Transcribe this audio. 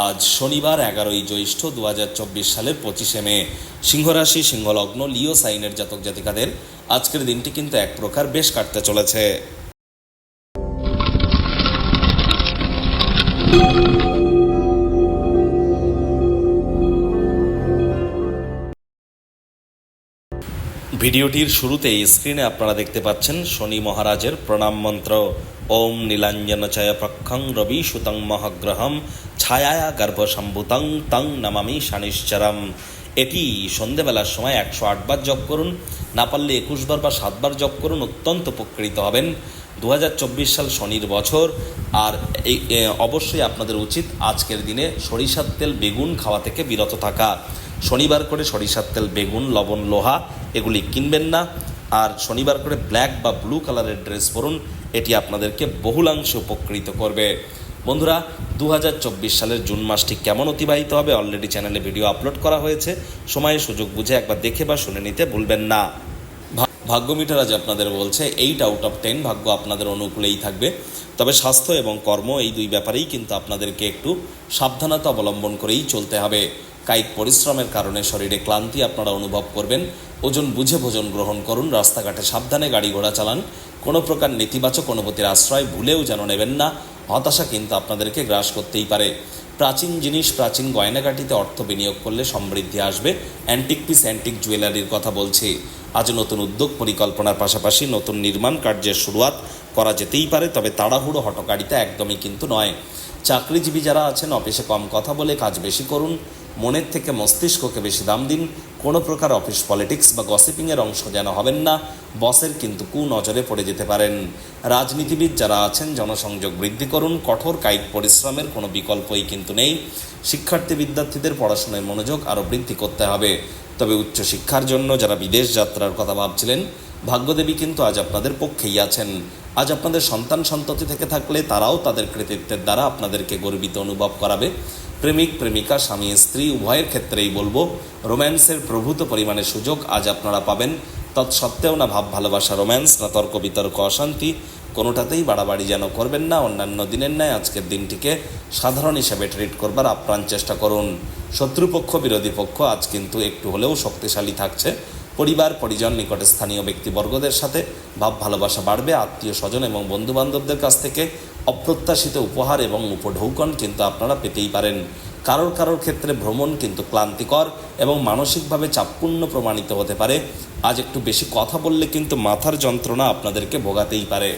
আজ শনিবার 11ই জ্যৈষ্ঠ 2024 সালের 25শে মে। সিংহরাশি, সিংহলগ্ন, লিও সাইনের জাতক জাতিকাদের আজকের দিনটি কিন্তু এক প্রকার বেশ কাটতে চলেছে। ভিডিওটির শুরুতেই স্ক্রিনে আপনারা দেখতে পাচ্ছেন শনি মহারাজের প্রণাম মন্ত্র। ওম নীলাঞ্জনচয় প্রক্ষং রবি সুতং মহাগ্রহম ছায়া গর্ভসম্ভূতং তং নমামি শনিশ্চরম। এটি সন্ধেবেলার সময় 108 বার জপ করুন, না পারলে 21 বার বা 7 বার জপ করুন, অত্যন্ত উপকৃত হবেন। 2024 সাল শনির বছর, আর এই অবশ্যই আপনাদের উচিত আজকের দিনে সরিষার তেল বেগুন খাওয়া থেকে বিরত থাকা। শনিবার করে সরিষার তেল বেগুন লবণ লোহা এগুলি কিনবেন না। আর শনিবার করে ব্ল্যাক বা ব্লু কালারের ড্রেস পরুন, এটি আপনাদেরকে বহুলাংশে উপকৃত করবে। বন্ধুরা, 2024 সালের জুন মাসটি কেমন অতিবাহিত হবে অলরেডি চ্যানেলে ভিডিও আপলোড করা হয়েছে, সময় সুযোগ বুঝে একবার দেখে বা শুনে নিতে ভুলবেন না। ভাগ্য মিটার আজ আপনাদের বলছে 8 আউট অফ 10 ভাগ্য আপনাদের অনুকূলেই থাকবে। তবে স্বাস্থ্য এবং কর্ম এই দুই ব্যাপারেই কিন্তু আপনাদেরকে একটু সাবধানতা অবলম্বন করেই চলতে হবে। কায়িক পরিশ্রমের কারণে শরীরে ক্লান্তি আপনারা অনুভব করবেন। ওজন বুঝে ভোজন গ্রহণ করুন, রাস্তাঘাটে সাবধানে গাড়ি ঘোড়া চালান, কোনো প্রকার নেতিবাচক অনুভূতির আশ্রয় ভুলেও যেন নেবেন না। হতাশা কিন্তু আপনাদেরকে গ্রাস করতেই পারে। প্রাচীন জিনিস, প্রাচীন গয়নাগাটিতে অর্থ বিনিয়োগ করলে সমৃদ্ধি আসবে। অ্যান্টিক পিস, অ্যান্টিক জুয়েলারির কথা বলছি। আজ নতুন উদ্যোগ পরিকল্পনার পাশাপাশি নতুন নির্মাণ কার্যের শুরুয়াত করা যেতেই পারে, তবে তাড়াহুড়ো হটকারিতা একদমই কিন্তু নয়। চাকরিজীবী যারা আছেন, অফিসে কম কথা বলে কাজ বেশি করুন, মনের থেকে মস্তিষ্ককে বেশি দাম দিন। কোনো প্রকার অফিস পলিটিক্স বা গসিপিংয়ের অংশ যেন হবেন না, বসের কিন্তু কুনজরে পড়ে যেতে পারেন। রাজনীতিবিদ যারা আছেন, জনসংযোগ বৃদ্ধি করুন, কঠোর কায়িক পরিশ্রমের কোনো বিকল্পই কিন্তু নেই। শিক্ষার্থী বিদ্যার্থীদের পড়াশোনায় মনোযোগ আরও বৃদ্ধি করতে হবে। তবে উচ্চশিক্ষার জন্য যারা বিদেশ যাত্রার কথা ভাবছিলেন, ভাগ্যদেবী কিন্তু আজ আপনাদের পক্ষেই আছেন। আজ আপনাদের সন্তান সন্ততি থেকে থাকলে তারাও তাদের কৃতিত্বের দ্বারা আপনাদেরকে গর্বিত অনুভব করাবে। প্রেমিক প্রেমিকা, স্বামী স্ত্রী উভয়ের ক্ষেত্রেই বলবো, রোম্যান্সের প্রভূত পরিমাণে সুযোগ আজ আপনারা পাবেন। তৎসত্ত্বেও না ভাব ভালোবাসা রোম্যান্স, না তর্ক বিতর্ক অশান্তি, কোনোটাতেই বাড়াবাড়ি যেন করবেন না। অন্যান্য দিনের ন্যায় আজকের দিনটিকে সাধারণ হিসেবে ট্রিট করবার আপ্রাণ চেষ্টা করুন। শত্রুপক্ষ, বিরোধী পক্ষ আজ কিন্তু একটু হলেও শক্তিশালী থাকছে। পরিবার পরিজন, নিকটে স্থানীয় ব্যক্তিবর্গদের সাথে ভাব ভালোবাসা বাড়বে। আত্মীয় স্বজন এবং বন্ধুবান্ধবদের কাছ থেকে অপ্রত্যাশিত উপহার এবং উপঢৌকন কিন্তু আপনারা পেতেই পারেন। কারোর ক্ষেত্রে ভ্রমণ কিন্তু ক্লান্তিকর এবং মানসিকভাবে চাপপূর্ণ প্রমাণিত হতে পারে। আজ একটু বেশি কথা বললে কিন্তু মাথার যন্ত্রণা আপনাদেরকে ভোগাতেই পারে।